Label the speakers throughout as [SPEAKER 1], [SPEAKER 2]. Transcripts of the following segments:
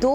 [SPEAKER 1] 2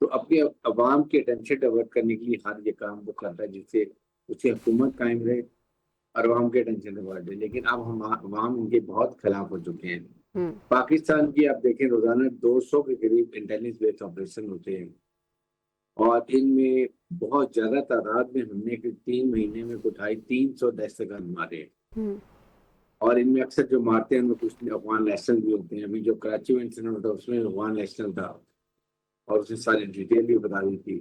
[SPEAKER 2] تو اپنے عوام کے اٹینشن ڈائیورٹ کرنے کے لیے ہر یہ کام وہ کرتا ہے جس سے اس کی حکومت قائم رہے اور عوام کے اٹینشن ڈائیورٹ رہے. لیکن اب ہم عوام ان کے بہت خلاف ہو چکے ہیں. پاکستان کی آپ دیکھیں روزانہ 200 کے قریب انٹیلیجنس بیسڈ آپریشن ہوتے ہیں اور ان میں بہت زیادہ تعداد میں ہم نے 3 مہینے میں اٹھائی 300 دہشت گرد مارے. اور ان میں اکثر جو مارتے ہیں ان میں کچھ افغان نیشنل بھی ہوتے ہیں. ابھی جو کراچی میں انسیڈنٹ ہوتا اس میں افغان نیشنل تھا اور اس نے ساری ڈیٹیل بھی بتا دی تھی.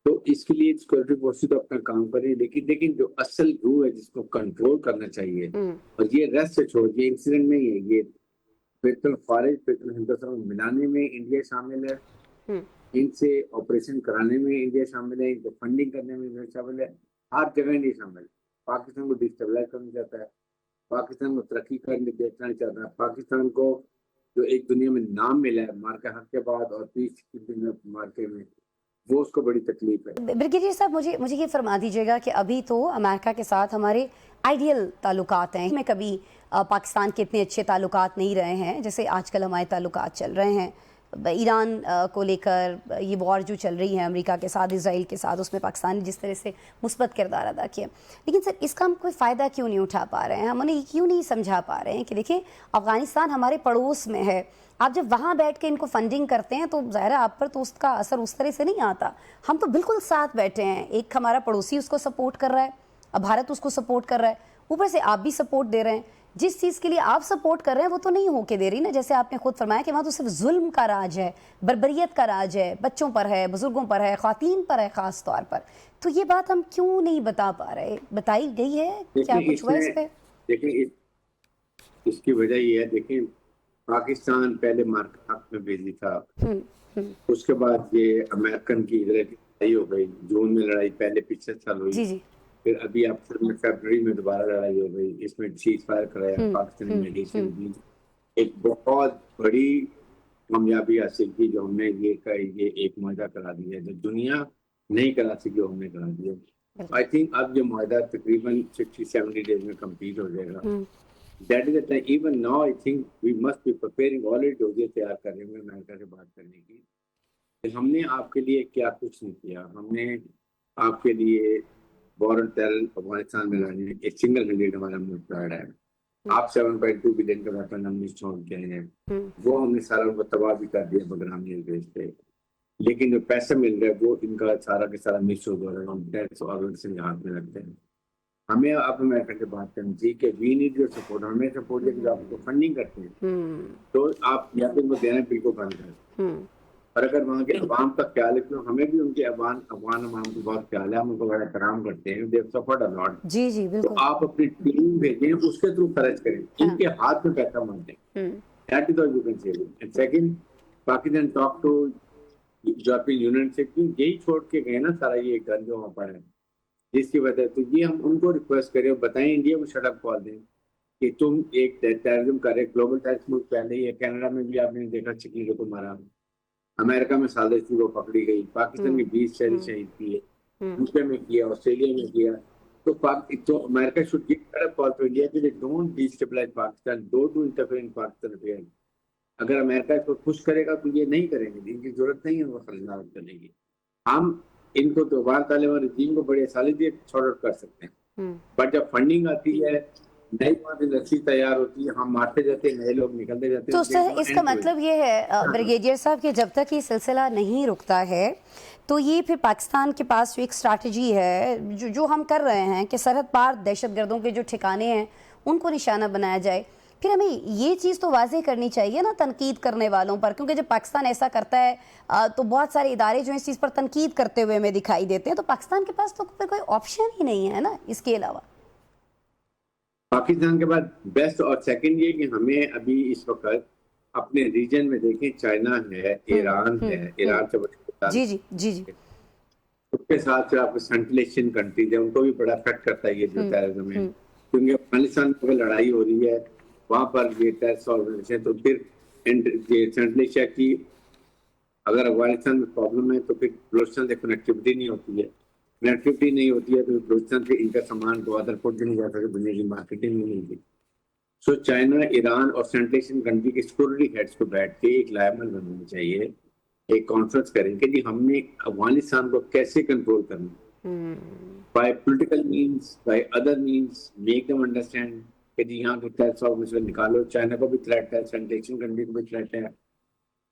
[SPEAKER 2] تو اس کے لیے سیکورٹی فورسز تو اپنا کام کریں لیکن جو اصل روح ہے جس کو کنٹرول کرنا چاہیے اور یہ ریسٹ سے چھوڑ یہ انسیڈنٹ نہیں ہے. یہ فیصل الخارج فیصل ہندوستان ملانے میں انڈیا شامل ہے, ان سے آپریشن کرانے میں انڈیا شامل ہے, ان کو فنڈنگ کرنے میں انڈیا شامل ہے, ہر جگہ انڈیا شامل ہے. پاکستان کو ڈسٹیبلائز کرنا چاہتا ہے, پاکستان کو ترقی کرنے دیکھنا چاہتا ہے, پاکستان کو جو ایک دنیا میں نام ملا ہے مارکا حق کے بعد اور پیس کی مارکے میں وہ اس کو بڑی تکلیف ہے.
[SPEAKER 1] بریگیڈیئر صاحب مجھے یہ فرما دیجیے گا کہ ابھی تو امریکہ کے ساتھ ہمارے آئیڈیل تعلقات ہیں, میں کبھی پاکستان کے اتنے اچھے تعلقات نہیں رہے ہیں جیسے آج کل ہمارے تعلقات چل رہے ہیں. ایران کو لے کر یہ وار جو چل رہی ہے امریکہ کے ساتھ اسرائیل کے ساتھ, اس میں پاکستان نے جس طرح سے مثبت کردار ادا کیا, لیکن سر اس کا ہم کوئی فائدہ کیوں نہیں اٹھا پا رہے ہیں؟ ہم انہیں کیوں نہیں سمجھا پا رہے ہیں کہ دیکھیں افغانستان ہمارے پڑوس میں ہے, آپ جب وہاں بیٹھ کے ان کو فنڈنگ کرتے ہیں تو ظاہر ہے آپ پر تو اس کا اثر اس طرح سے نہیں آتا. ہم تو بالکل ساتھ بیٹھے ہیں, ایک ہمارا پڑوسی اس کو سپورٹ کر رہا ہے, اب بھارت اس کو سپورٹ کر رہا ہے, اوپر سے آپ بھی سپورٹ دے رہے ہیں. جس چیز کے لیے آپ سپورٹ کر رہے ہیں وہ تو نہیں ہو کے دے رہی نا, جیسے آپ نے خود فرمایا کہ وہاں تو صرف ظلم کا راج ہے, بربریت کا راج ہے, بچوں پر ہے, بزرگوں پر ہے, خواتین پر ہے خاص طور پر. تو یہ بات ہم کیوں نہیں بتا پا رہے؟ بتائی گئی ہے کیا کچھ ہوا اس پہ؟
[SPEAKER 2] دیکھیں اس کی وجہ یہ ہے, دیکھیں پاکستان پہلے مارکا حق میں بھیجی تھا, اس کے بعد یہ امریکن کی لڑائی ہو گئی, جون میں لڑائی پہلے پچھلے سال ہوئی,
[SPEAKER 1] جی
[SPEAKER 2] پھر ابھی فیبرری میں دوبارہ لڑائی ہو گئی, اس میں سیز فائر کرایا پاکستانی میڈیشن کی. ایک بہت بڑی کامیابی حاصل کی جو ہم نے یہ ایک معاہدہ کرا دیا جو دنیا نہیں کرا سکی, ہم نے کرا دیا. آئی تھنک اب یہ معاہدہ تقریباً 60-70 ڈیز میں کمپلیٹ ہو جائے گا. That is the time. Even now, I think we must be preparing already ڈوزے تیار کر رہے ہیں امریکہ سے بات کرنے کی. ہم نے آپ کے لیے کیا کچھ نہیں کیا. ہم نے آپ کے لیے وار آن ٹیرر افغانستان میں لانے ایک سنگل ہینڈیڈ ہمارا ملک ہے. آپ 7.2 بلین کا ویپن ہم نے اسٹور کیے ہیں, وہ ہم نے سارا ان کو تباہ بھی کر دیا بغرامی بیس پہ. لیکن جو پیسے مل رہے ہیں وہ ان کا سارا کے سارا مس ہو رہا ہے, ہم ٹیکس آرگنائزیشن ہاتھ میں رکھتے ہیں. ہمیں اب امریکہ سے بات کرنی چاہیے کہ وی نیڈ یور سپورٹ. ہمیں سپورٹ ہے کہ آپ کو فنڈنگ کرتے ہیں تو آپ یا تو ان کو دینا بالکل بند کریں, اور اگر وہاں کے عوام کا خیال ہے تو ہمیں بھی ان کے افغان عوام کو بہت خیال ہے, ہم ان کو بڑا احترام کرتے ہیں, دے سپورٹ ا لاٹ.
[SPEAKER 1] جی
[SPEAKER 2] تو آپ اپنی ٹیم بھیجیں, اس کے تھرو خرچ کریں, ان کے ہاتھ میں پیسہ مت دیں. That is all you can say. And second, Pakistan talk to European Union سے, کیوں یہی چھوڑ کے گئے نا سارا یہ گھر جو وہاں پر ہے, جس کی وجہ سے یہ ہم ان کو ریکویسٹ کریں اور بتائیں انڈیا کو شٹ اپ کال دیں کہ تم ایک ٹیررزم کرے. گلوبل ٹیررزم ملک پہلے ہی ہے, کینیڈا میں بھی آپ نے دیکھا چکنی کو مارا, امریکہ میں سازش تھی وہ پکڑی گئی, پاکستان میں 20 شہید کیے, یوکے میں کیا, آسٹریلیا میں کیا. تو امریکہ should give shut up call to India کہ don't destabilise Pakistan, don't interfere in Pakistan affair. اگر امریکہ اس کو خوش کرے گا تو یہ نہیں کریں گے, ان کی ضرورت نہیں ہے وہ خریدار کرنے کی. ہم ان کو تو وار طالبان رجیم کو بڑی آسانی سے شارٹ آؤٹ کر سکتے ہیں, بٹ جب فنڈنگ آتی ہے, نئی پالیسی تیار ہوتی ہے, ہم مارتے جاتے ہیں, نئے لوگ نکلتے جاتے ہیں.
[SPEAKER 1] تو سر اس کا مطلب یہ ہے بریگیڈیئر صاحب کہ جب تک یہ سلسلہ نہیں رکتا ہے تو یہ پھر پاکستان کے پاس جو ایک اسٹریٹجی ہے جو ہم کر رہے ہیں کہ سرحد پار دہشت گردوں کے جو ٹھکانے ہیں ان کو نشانہ بنایا جائے. پھر ہمیں یہ چیز تو واضح کرنی چاہیے نا تنقید کرنے والوں پر, کیونکہ جب پاکستان ایسا کرتا ہے تو بہت سارے ادارے جو اس چیز پر تنقید کرتے ہوئے ہمیں دکھائی دیتے ہیں, تو پاکستان کے پاس تو پھر کوئی آپشن ہی نہیں ہے نا اس کے علاوہ.
[SPEAKER 2] پاکستان کے بعد بیسٹ اور سیکنڈ یہ کہ ہمیں ابھی اس وقت اپنے ریجن میں دیکھیں, چائنا ہے, ایران ہے, ایران سے
[SPEAKER 1] جی جی جی جی
[SPEAKER 2] اس کے ساتھ آپ کو سینٹرل ایشین کنٹریز ہیں, ان کو بھی بڑا افیکٹ کرتا ہے یہ جو ٹیررزم ہے, کیونکہ افغانستان میں لڑائی ہو رہی ہے وہاں پر یہ ٹیررسٹ آرگنائزیشن. تو پھر سینٹرل ایشیا کی اگر افغانستان میں پرابلم ہے تو پھر بلوچستان سے کنیکٹیوٹی نہیں ہوتی ہے, کنیکٹیوٹی نہیں ہوتی ہے تو بلوچستان سے ان کا سامان کو ادر پورٹ بھی نہیں جا سکتا, دنیا کی مارکیٹنگ نہیں ہوگی. سو چائنا, ایران اور سینٹرل ایشین کنٹری کے سیکورٹی ہیڈس کو بیٹھ کے ایک لائمل بنانا چاہیے ایک کانفرنس کریں کہ جی ہم نے افغانستان کو کیسے کنٹرول کرنا، by political means, by other means, make them understand کہ جی یہاں کے ٹیکس آف سے نکالو، چائنا کو بھی تھریٹ ہے، سینٹیشن کنٹری کو بھی تھریٹ ہے،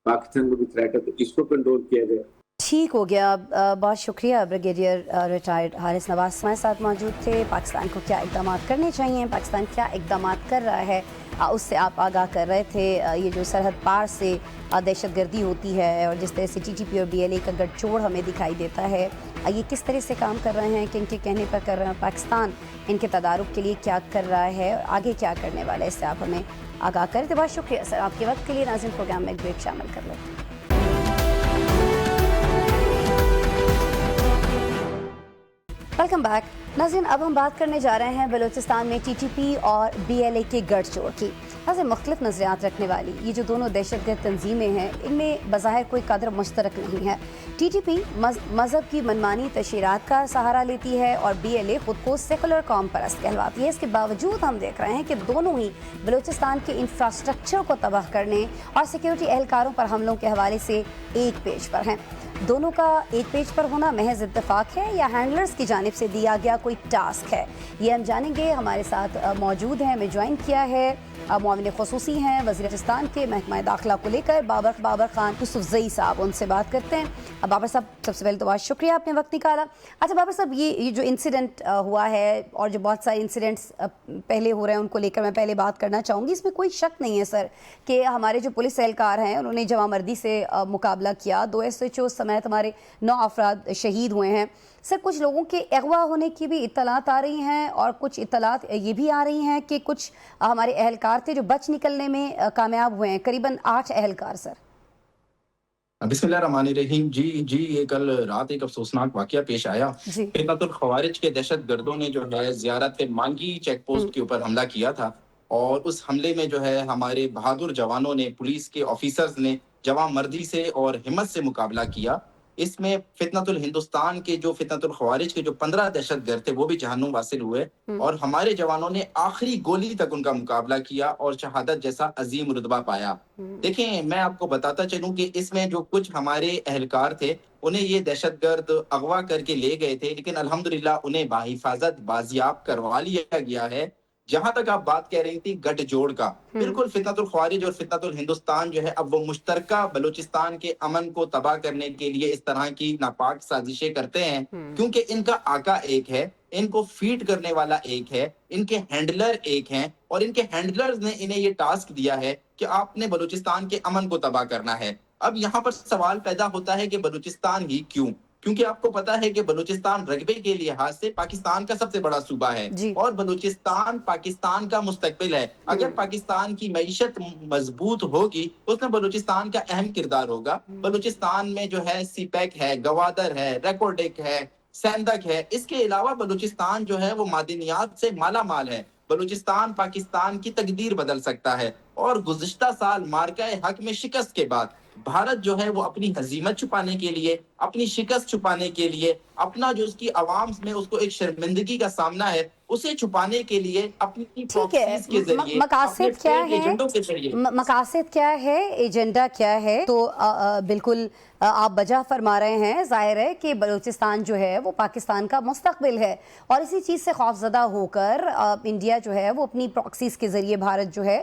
[SPEAKER 2] پاکستان کو بھی تھریٹ ہے، تو اس کو کنٹرول کیا جائے۔
[SPEAKER 1] ٹھیک ہو گیا، بہت شکریہ بریگیڈیئر ریٹائرڈ حارث نواز ہمارے ساتھ موجود تھے۔ پاکستان کو کیا اقدامات کرنے چاہیے، پاکستان کیا اقدامات کر رہا ہے، اس سے آپ آگاہ کر رہے تھے۔ یہ جو سرحد پار سے دہشت گردی ہوتی ہے اور جس طرح سے ٹی ٹی پی اور بی ایل اے کا گٹھ جوڑ ہمیں دکھائی دیتا ہے، یہ کس طرح سے کام کر رہے ہیں، کن کے کہنے پر کر رہے ہیں، پاکستان ان کے تدارک کے لیے کیا کر رہا ہے اور آگے کیا کرنے والا ہے، اس سے آپ ہمیں آگاہ کریں۔ تو بہت شکریہ سر آپ کے وقت کے لیے۔ ناظرین پروگرام میں ایک بریک شامل کر لیں۔ ویلکم بیک ناظرین، اب ہم بات کرنے جا رہے ہیں بلوچستان میں ٹی ٹی پی اور بی ایل اے کے گٹھ جوڑ کی۔ ناظرین، مختلف نظریات رکھنے والی یہ جو دونوں دہشت گرد تنظیمیں ہیں، ان میں بظاہر کوئی قدر مشترک نہیں ہے۔ ٹی ٹی پی مذہب کی منمانی تشہیرات کا سہارا لیتی ہے اور بی ایل اے خود کو سیکولر قوم پرست کہلواتی ہے۔ اس کے باوجود ہم دیکھ رہے ہیں کہ دونوں ہی بلوچستان کے انفراسٹرکچر کو تباہ کرنے اور سیکیورٹی اہلکاروں پر حملوں کے حوالے سے ایک پیج پر ہیں۔ دونوں کا ایک پیج پر ہونا محض اتفاق ہے یا ہینڈلرز کی جانب سے دیا گیا کوئی ٹاسک ہے، یہ ہم جانیں گے۔ ہمارے ساتھ موجود ہیں، ہمیں جوائن کیا ہے، معاون خصوصی ہیں وزیرستان کے محکمہ داخلہ کو لے کر بابر خان یوسفزئی صاحب، ان سے بات کرتے ہیں۔ بابر صاحب، سب سے پہلے تو بہت شکریہ آپ نے وقت نکالا۔ اچھا بابر صاحب، یہ جو انسیڈنٹ ہوا ہے اور جو بہت سارے انسیڈنٹس پہلے ہو رہے ہیں ان کو لے کر میں پہلے بات کرنا چاہوں گی۔ اس میں کوئی شک نہیں ہے سر کہ ہمارے جو پولیس اہلکار ہیں انہوں نے جمع مردی سے مقابلہ کیا، 2 ایس ایچ او سمیت ہمارے 9 افراد شہید ہوئے ہیں۔ سر، کچھ لوگوں کے اغوا ہونے کی بھی اطلاعات آ رہی ہیں اور کچھ اطلاعات یہ بھی آ رہی ہیں کہ کچھ ہمارے اہلکار تھے جو بچ نکلنے میں کامیاب ہوئے ہیں، قریباً 8 اہلکار سر۔
[SPEAKER 3] بسم اللہ الرحمن الرحیم۔ جی یہ کل رات ایک افسوسناک واقعہ پیش آیا۔ فتنۃ الخوارج کے دہشت گردوں نے جو ہے زیارت مانگی چیک پوسٹ کے اوپر حملہ کیا تھا، اور اس حملے میں جو ہے ہمارے بہادر جوانوں نے، پولیس کے آفیسرز نے جواں مردی سے اور ہمت سے مقابلہ کیا۔ اس میں فتنۃ الہندوستان کے جو فتنۃ الخوارج کے جو 15 دہشت گرد تھے وہ بھی جہنم واصل ہوئے، اور ہمارے جوانوں نے آخری گولی تک ان کا مقابلہ کیا اور شہادت جیسا عظیم رتبہ پایا۔ دیکھیں، میں آپ کو بتاتا چلوں کہ اس میں جو کچھ ہمارے اہلکار تھے انہیں یہ دہشت گرد اغوا کر کے لے گئے تھے، لیکن الحمدللہ انہیں بحفاظت بازیاب کروا لیا گیا ہے۔ جہاں تک آپ بات کہہ رہی تھی گٹھ جوڑ کا، بالکل فتنۃ الخوارج اور فتنۃ الہندوستان جو ہے اب وہ مشترکہ بلوچستان کے امن کو تباہ کرنے کے لیے اس طرح کی ناپاک سازشیں کرتے ہیں، کیونکہ ان کا آقا ایک ہے، ان کو فیڈ کرنے والا ایک ہے، ان کے ہینڈلر ایک ہیں، اور ان کے ہینڈلرز نے انہیں یہ ٹاسک دیا ہے کہ آپ نے بلوچستان کے امن کو تباہ کرنا ہے۔ اب یہاں پر سوال پیدا ہوتا ہے کہ بلوچستان ہی کیوں؟ کیونکہ آپ کو پتا ہے کہ بلوچستان رقبے کے لحاظ سے پاکستان کا سب سے بڑا صوبہ ہے، اور بلوچستان پاکستان کا مستقبل ہے۔ اگر پاکستان کی معیشت مضبوط ہوگی، اس میں بلوچستان کا اہم کردار ہوگا۔ بلوچستان میں جو ہے سی پیک ہے، گوادر ہے، ریکورڈک ہے، سیندک ہے۔ اس کے علاوہ بلوچستان جو ہے وہ معدنیات سے مالا مال ہے۔ بلوچستان پاکستان کی تقدیر بدل سکتا ہے، اور گزشتہ سال مارکہ حق میں شکست کے بعد بھارت جو ہے وہ اپنی ہزیمت چھپانے کے لیے، اپنی شکست چھپانے کے لیے، اپنا جو اس کی عوام میں اس کو ایک شرمندگی کا سامنا ہے اسے چھپانے کے لیے اپنی پراکسیز کے ذریعے، اپنے فیک ایجنڈوں کے ذریعے،
[SPEAKER 1] مقاصد کیا ہے، ایجنڈا کیا ہے، تو بالکل آپ بجا فرما رہے ہیں۔ ظاہر ہے کہ بلوچستان جو ہے وہ پاکستان کا مستقبل ہے، اور اسی چیز سے خوفزدہ ہو کر انڈیا جو ہے وہ اپنی پراکسیز کے ذریعے بھارت جو ہے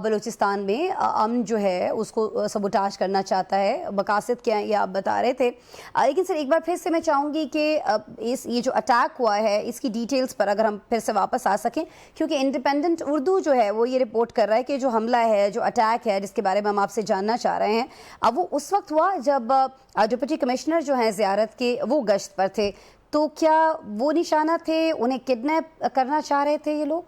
[SPEAKER 1] بلوچستان میں امن جو ہے اس کو سبوٹاج کرنا چاہتا ہے۔ مقاصد کیا ہیں یہ آپ بتا رہے تھے، لیکن سر ایک بار پھر سے میں چاہوں گی کہ یہ جو اٹیک ہوا ہے اس کی ڈیٹیلز پر اگر ہم پھر سے واپس آ سکیں، کیونکہ انڈیپینڈنٹ اردو جو ہے وہ یہ رپورٹ کر رہا ہے کہ جو حملہ ہے، جو اٹیک ہے جس کے بارے میں ہم آپ سے جاننا چاہ رہے ہیں، اب وہ اس وقت ہوا جب ڈپٹی کمشنر جو ہیں زیارت کے وہ گشت پر تھے، تو کیا وہ نشانہ تھے، انہیں کڈنیپ کرنا چاہ رہے تھے یہ لوگ؟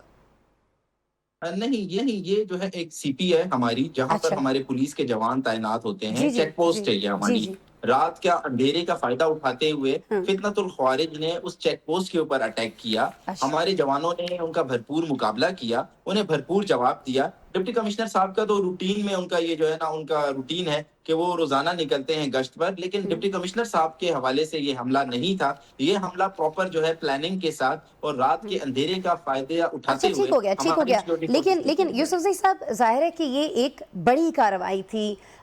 [SPEAKER 3] نہیں، یہ جو ہے ایک سی پی ہے ہماری، جہاں پر ہمارے پولیس کے جوان تعینات ہوتے ہیں، چیک پوسٹ ہے یہ ہماری۔ رات کا اندھیرے کا فائدہ اٹھاتے ہوئے فتنۃ الخوارج نے اس چیک پوسٹ کے اوپر اٹیک کیا۔ ہمارے جوانوں نے ان کا بھرپور مقابلہ کیا، انہیں بھرپور جواب دیا۔ ڈپٹی کمشنر صاحب کا تو روٹین میں ان کا یہ جو ہے نا، ان کا روٹین ہے کہ وہ روزانہ نکلتے ہیں گشت پر، لیکن ڈپٹی کمشنر صاحب کے حوالے سے یہ حملہ نہیں تھا۔ یہ حملہ پراپر جو ہے پلاننگ کے ساتھ اور رات کے اندھیرے کا فائدہ اٹھاتے ہوئے،
[SPEAKER 1] ٹھیک ہو گیا، لیکن یوسفزئی صاحب، ظاہر ہے کہ یہ ایک بڑی کارروائی تھی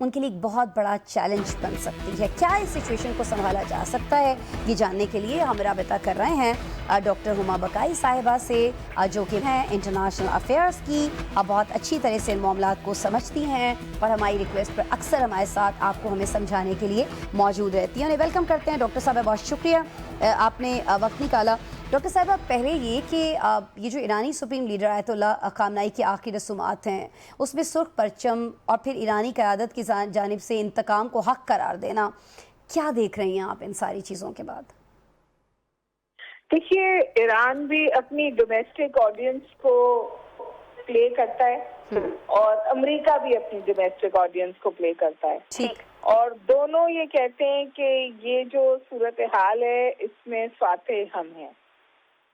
[SPEAKER 1] ان کے لیے ایک بہت بڑا چیلنج بن سکتی ہے. کیا اس سچویشن کو سنبھالا جا سکتا ہے, یہ جاننے کے لیے ہم رابطہ کر رہے ہیں ڈاکٹر ہما بقائی صاحبہ سے, جو کہ ہیں انٹرنیشنل افیئرس کی, بہت اچھی طرح سے ان معاملات کو سمجھتی ہیں اور ہماری ریکویسٹ پر اکثر ہمارے ساتھ آپ کو ہمیں سمجھانے کے لیے موجود رہتی ہیں. انہیں ویلکم کرتے ہیں. ڈاکٹر صاحبہ بہت شکریہ آپ نے وقت نکالا. ڈاکٹر صاحبہ پہلے یہ کہ یہ جو ایرانی سپریم لیڈر آیت اللہ خامنائی کی آخری رسومات ہیں اس میں سرخ پرچم اور پھر ایرانی قیادت کی جانب سے انتقام کو حق قرار دینا, کیا دیکھ رہی ہیں آپ ان ساری چیزوں کے بعد؟
[SPEAKER 4] دیکھیے, ایران بھی اپنی ڈومیسٹک آڈینس کو پلے کرتا ہے اور امریکہ بھی اپنی ڈومیسٹک آڈینس کو پلے کرتا ہے.
[SPEAKER 1] ٹھیک.
[SPEAKER 4] اور دونوں یہ کہتے ہیں کہ یہ جو صورتحال ہے اس میں فاتح ہم ہیں.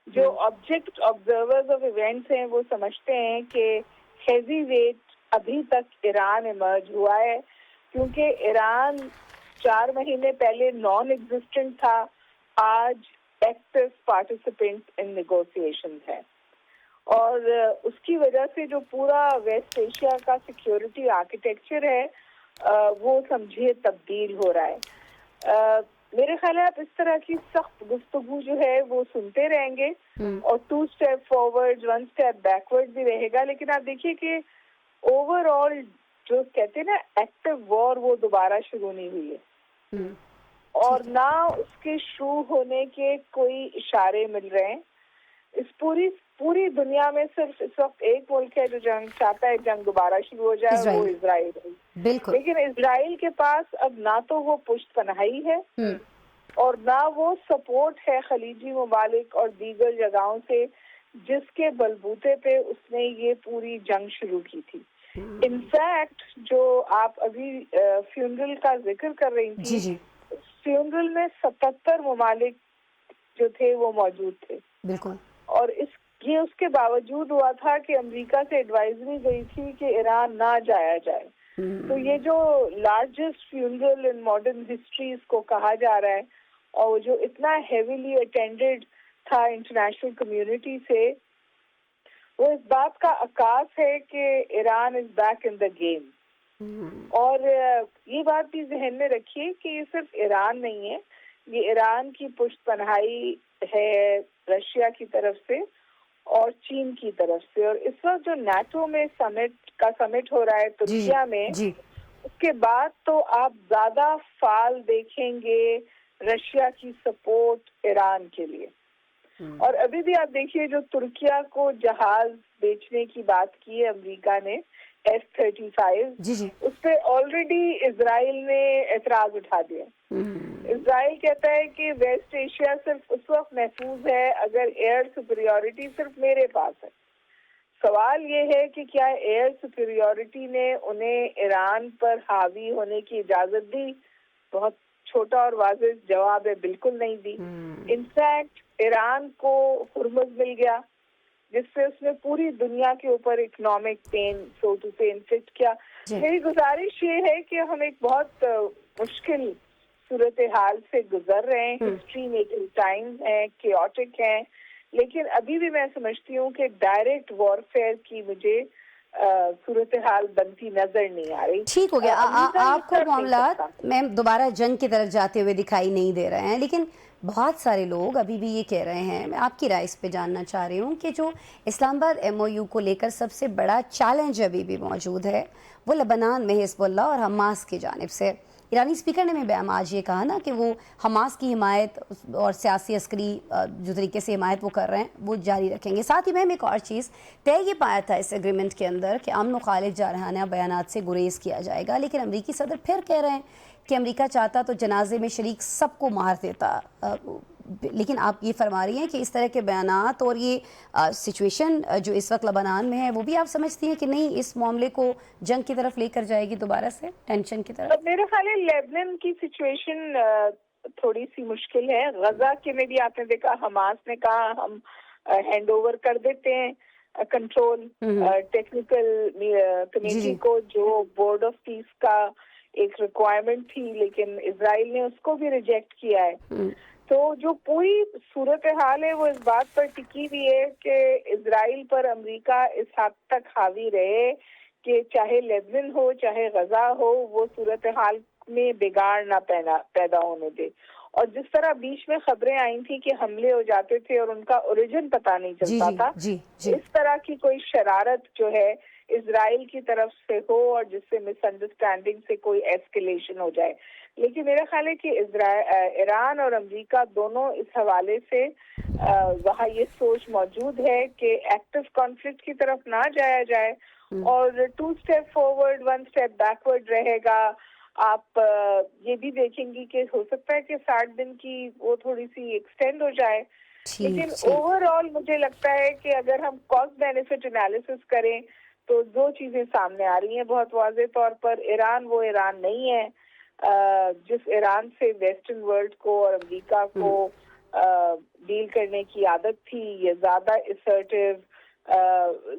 [SPEAKER 4] جو آبجیکٹ آبزرورز آف ایونٹس ہیں وہ سمجھتے ہیں کہ ہیوی ویٹ ابھی تک ایران ایمرج ہوا ہے, کیونکہ ایران 4 مہینے پہلے نان ایگزسٹنٹ تھا, آج ایکٹیو پارٹیسپینٹ ان نیگوسیشنز ہے. اور اس کی وجہ سے جو پورا ویسٹ ایشیا کا سیکیورٹی آرکیٹیکچر ہے وہ سمجھے تبدیل ہو رہا ہے. میرے خیال ہے آپ اس طرح کی سخت گفتگو جو ہے وہ سنتے رہیں گے اور 2 اسٹیپ فارورڈ 1 اسٹیپ بیکورڈ بھی رہے گا, لیکن آپ دیکھیے کہ اوور آل جو کہتے ہیں نا ایکٹیو وار وہ دوبارہ شروع نہیں ہوئی ہے اور نہ اس کے شروع ہونے کے کوئی اشارے مل رہے ہیں. اس پوری دنیا میں صرف اس وقت ایک ملک ہے جو جنگ چاہتا ہے جنگ دوبارہ شروع ہو جائے, وہ اسرائیل ہے.
[SPEAKER 1] بالکل.
[SPEAKER 4] لیکن اسرائیل کے پاس اب نہ تو وہ پشت پناہی ہے اور نہ وہ سپورٹ ہے خلیجی ممالک اور دیگر جگہوں سے جس کے بلبوتے پہ اس نے یہ پوری جنگ شروع کی تھی. انفیکٹ جو آپ ابھی فیونرل کا ذکر کر رہی تھی, فیونرل میں 77 ممالک جو تھے وہ موجود تھے.
[SPEAKER 1] بالکل.
[SPEAKER 4] اور یہ اس کے باوجود ہوا تھا کہ امریکہ سے ایڈوائزری گئی تھی کہ ایران نہ جایا جائے. تو یہ جو largest funeral in modern history اس کو کہا جا رہا ہے اور جو اتنا ہیویلی اٹینڈڈ تھا انٹرنیشنل کمیونٹی سے, وہ اس بات کا عکاس ہے کہ Iran is back in the game. اور یہ بات بھی ذہن میں رکھیے کہ یہ صرف ایران نہیں ہے, یہ ایران کی پشت پناہی ہے رشیا کی طرف سے اور چین کی طرف سے. اور اس وقت جو نیٹو میں سمٹ ہو رہا ہے ترکیا میں, اس کے بعد تو آپ زیادہ فعال دیکھیں گے رشیا کی سپورٹ ایران کے لیے. اور ابھی بھی آپ دیکھیے جو ترکیا کو جہاز بیچنے کی بات کی ہے امریکہ نے F-35, اس پہ آلریڈی اسرائیل نے اعتراض اٹھا دیا. اسرائیل کہتا ہے کہ ویسٹ ایشیا صرف اس وقت محفوظ ہے اگر ایئر سپیریورٹی صرف میرے پاس ہے. سوال یہ ہے کہ کیا ایئر سپیریورٹی نے انہیں ایران پر حاوی ہونے کی اجازت دی؟ بہت چھوٹا اور واضح جواب ہے, بالکل نہیں دی. انفیکٹ ایران کو ہرمز مل گیا جس سے اس نے پوری دنیا کے اوپر اکنامک پین سو ٹو سے انفلکٹ کیا. میری گزارش یہ ہے کہ ہم ایک بہت مشکل صورتحال سے گزر رہے ہیں, ہسٹری میکنگ ٹائمز ہیں, کیوٹک ہیں, لیکن ابھی بھی میں سمجھتی ہوں کہ ڈائریکٹ وارفیئر کی مجھے صورتحال بنتی نظر نہیں آ رہی.
[SPEAKER 1] ٹھیک ہو گیا, آپ کو معاملات میں دوبارہ جنگ کی طرف جاتے ہوئے دکھائی نہیں دے رہے ہیں, لیکن بہت سارے لوگ ابھی بھی یہ کہہ رہے ہیں, میں آپ کی رائے اس پہ جاننا چاہ رہی ہوں کہ جو اسلام آباد MOU کو لے کر سب سے بڑا چیلنج ابھی بھی موجود ہے وہ لبنان میں حزب اللہ اور حماس کی جانب سے. ایرانی اسپیکر نے بیان آج یہ کہا نا کہ وہ حماس کی حمایت اور سیاسی عسکری جو طریقے سے حمایت وہ کر رہے ہیں وہ جاری رکھیں گے. ساتھ ہی میں ایک اور چیز طے یہ پایا تھا اس ایگریمنٹ کے اندر کہ امن و خالص جارحانہ بیانات سے گریز کیا جائے گا, لیکن امریکی صدر پھر کہہ رہے ہیں کہ امریکہ چاہتا تو جنازے میں شریک سب کو مار دیتا. لیکن آپ یہ فرما رہی ہیں کہ اس طرح کے بیانات اور یہ سچویشن جو اس وقت لبنان میں ہے وہ بھی آپ سمجھتی ہیں کہ نہیں اس معاملے کو جنگ کی طرف لے کر جائے گی دوبارہ سے, ٹینشن کی طرف؟
[SPEAKER 4] میرا خیال ہے لیبنان کی سچویشن تھوڑی سی مشکل ہے. غزہ کے میں بھی آپ نے دیکھا حماس نے کہا ہم ہینڈ اوور کر دیتے ہیں کنٹرول ٹیکنیکل کمیٹی کو, جو بورڈ آف پیس کا ایک ریکوائرمنٹ تھی, لیکن اسرائیل نے اس کو بھی ریجیکٹ کیا ہے. تو جو پوری صورتحال ہے وہ اس بات پر ٹکی ہوئی ہے کہ اسرائیل پر امریکہ اس حد تک حاوی رہے کہ چاہے لیبنان ہو چاہے غزہ ہو وہ صورتحال میں بگاڑ نہ پیدا ہونے دے. اور جس طرح بیچ میں خبریں آئی تھیں کہ حملے ہو جاتے تھے اور ان کا اوریجن پتہ نہیں چلتا تھا، اس طرح کی کوئی شرارت جو ہے اسرائیل کی طرف سے ہو اور جس سے مس انڈرسٹینڈنگ سے کوئی ایسکیلیشن ہو جائے. لیکن میرا خیال ہے کہ ایران اور امریکہ دونوں اس حوالے سے وہاں یہ سوچ موجود ہے کہ ایکٹیو کانفلکٹ کی طرف نہ جایا جائے اور 2 اسٹیپ فارورڈ 1 اسٹیپ بیکورڈ رہے گا. آپ یہ بھی دیکھیں گی کہ ہو سکتا ہے کہ 60 دن کی وہ تھوڑی سی ایکسٹینڈ ہو جائے. لیکن اوور آل مجھے لگتا ہے کہ اگر ہم کاسٹ بینیفٹ انالیسس کریں تو 2 چیزیں سامنے آ رہی ہیں بہت واضح طور پر. ایران وہ ایران نہیں ہے جس ایران سے ویسٹرن ورلڈ کو اور امریکہ کو ڈیل کرنے کی عادت تھی. یہ زیادہ اسرٹیو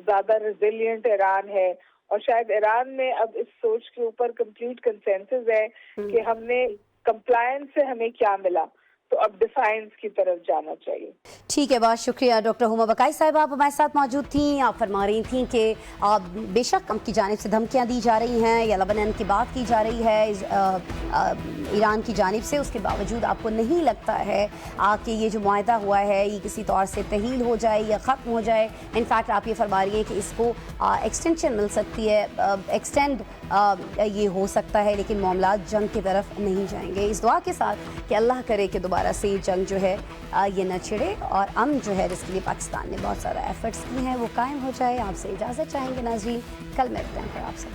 [SPEAKER 4] زیادہ ریزیلینٹ ایران ہے اور شاید ایران میں اب اس سوچ کے اوپر کمپلیٹ کنسنسس ہے کہ ہم نے کمپلائنس سے ہمیں کیا ملا تو اب ڈیفائنس کی طرف جانا چاہیے.
[SPEAKER 1] ٹھیک ہے، بہت شکریہ ڈاکٹر ہما بقائی صاحبہ، آپ ہمارے ساتھ موجود تھیں. آپ فرما رہی تھیں کہ بے شک ان کی جانب سے دھمکیاں دی جا رہی ہیں یا لبنان کی بات کی جا رہی ہے ایران کی جانب سے، اس کے باوجود آپ کو نہیں لگتا ہے کہ یہ جو معاہدہ ہوا ہے یہ کسی طور سے تحلیل ہو جائے یا ختم ہو جائے. انفیکٹ آپ یہ فرما رہی ہیں کہ اس کو ایکسٹینشن مل سکتی ہے، ایکسٹینڈ یہ ہو سکتا ہے، لیکن معاملات جنگ کی طرف نہیں جائیں گے. اس دعا کے ساتھ کہ اللہ کرے کہ دوبارہ سے جنگ جو ہے یہ نہ چھڑے اور امن جو ہے جس کے لیے پاکستان نے بہت سارا ایفرٹس کی ہیں وہ قائم ہو جائے. آپ سے اجازت چاہیں گے ناظرین، کل ملتے ہیں پھر آپ سے.